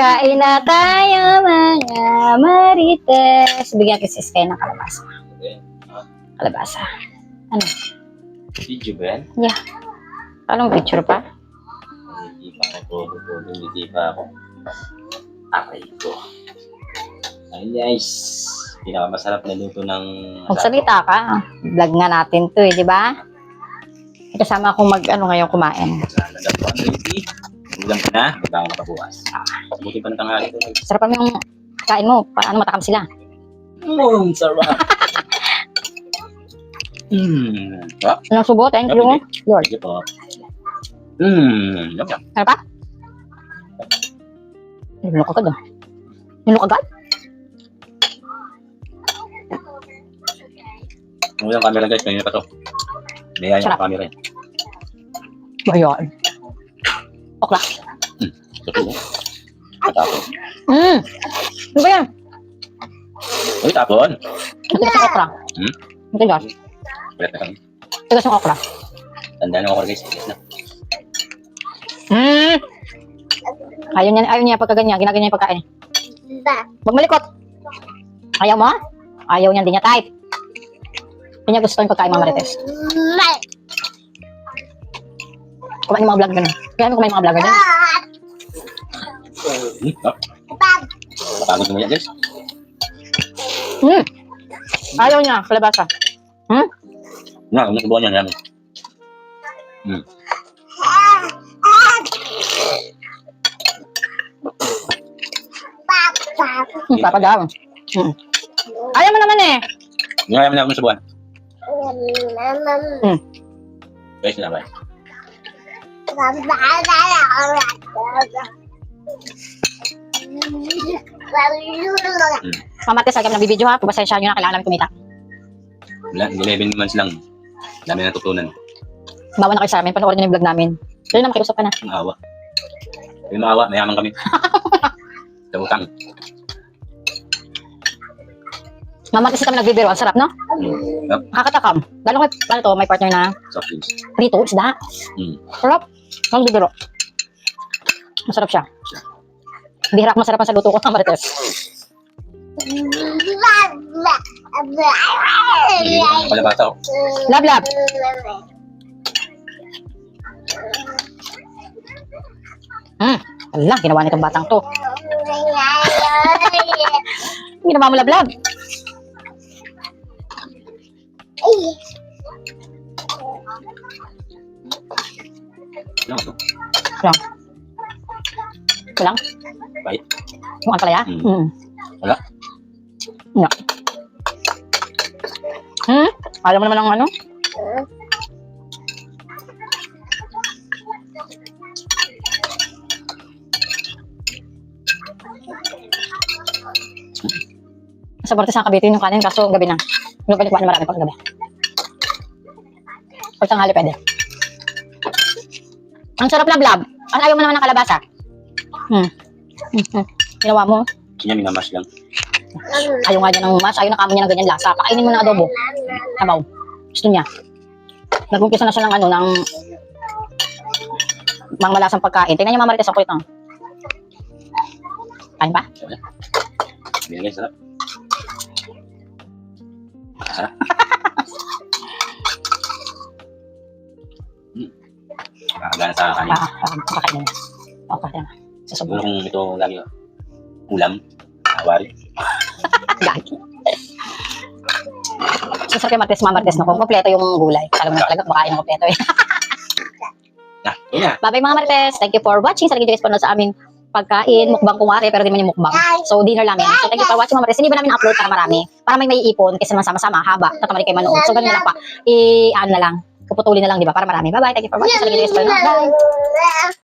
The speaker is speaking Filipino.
Kain na tayo mga marites. Bigyan kita si Sky ng kalabasa. Kalabasa. Ano? Video ba yan? Yeah. Anong picture pa? Hindi pa ako todo. Hindi pa ako. Aray ko. Ay guys. Pinakamasarap na luto ng... Magsalita ka. Vlog nga natin to di ba? Kasama akong ngayon kumain. Nalagap ko ang ready. Ulam ka na. Bago ka pa bukas. Sabuti pa ng tanghali ko. Sarapan mo yung kain mo. Paano matakam sila? Sarap. Anong subo? Thank you, Lord. Sige po. Yum yum. Ano pa? Nilunok agad ah. Nilunok agad? Ang ulang camera guys. Kanina pa to. May ayaw ang camera eh. Bayan. Okla. Totoo. Matapon. Ano ba yan? Uy, tapon. Matigas yung okra. Matigas. Kulit na kami. Matigas yung okra. Tandaan ako guys. Yes na. Ayaw niya pagka ganyan. Ginaganyan yung pagkain. Huwag malikot. Ayaw mo? Ayaw niya, hindi niya type. Hindi niya gusto yung pagkain mga marites. Kumain yung mga vlog ganun. Kaya kumain yung mga vlogger dyan. Napagod mo yan guys. Ayaw niya, kalabasa. Nga, nasubukan niya namin. Papa daw. Ayaw mo naman eh. Nga, ayaw na ako nasubukan. Guys, sinabay. Mamates, agam na bibidyo ha. Pabasensya nyo na, kailangan namin kumita. 11 months lang. Dami na natutunan. Bawa na kayo sa amin, panoorin nyo yung vlog namin. Dali na, makiusap ka na. Maawa. May maawa, mayaman kami. Sa utang. Mamates kami nagbibiro, ang sarap no? Nakakatakam. Lalo ko, paano to, may partner na Soft drinks. prito, isda. Sarap. Nagbibiro. Masarap siya. Bihira ko masarapan sa luto ko, marites. Palabasa ko. Lab, lab. Ala, ginawa nitong batang to. Ginawa mo lab-lab. Ano ito? Lang. Lang? Bait. Yung ampalaya? Wala. No. Alam mo naman ang ano? Sa Bortes ng Cavite yung kanin, kaso gabi na. Hindi pa nikuha na marami pag gabi. Pag tanghali pwede. Ang sarap lab-lab. Ang ayaw mo naman ng kalabasa. Ginawa mo. Kanya minamas lang. Ayaw nga dyan ng mas. Ayaw na kamo niya ng ganyan lasa. Pakainin mo ng adobo. Sabaw. Gusto niya. Nag-umpisa na siya ng ng mga malasang pagkain. Tingnan niyo mga marites ang kulit ng. Kain pa? Bien guys, sarap. Sarap. Nakagana sa kanin. Pakainin niya. Okay na. Siguro kung ito lagi ulam, awari. Gagi. Masarap yung marites, mga marites no? Kung kompleto yung gulay. Alam mo na talaga kumakain ng kompleto eh. Bye-bye mga marites. Thank you for watching. Sa lagi guys sa aming pagkain, mukbang kumari, pero di man yung mukbang. So, dinner namin. So, thank you for watching mga marites. Hindi ba namin upload para marami? Para may iipon, kasi naman sama-sama, haba. Tatamari kayo manood. So, ganun na lang pa. Ano na lang. Puputulin na lang, di ba? Para marami. Bye-bye. Thank you for watching. Sa lagi guys Bye.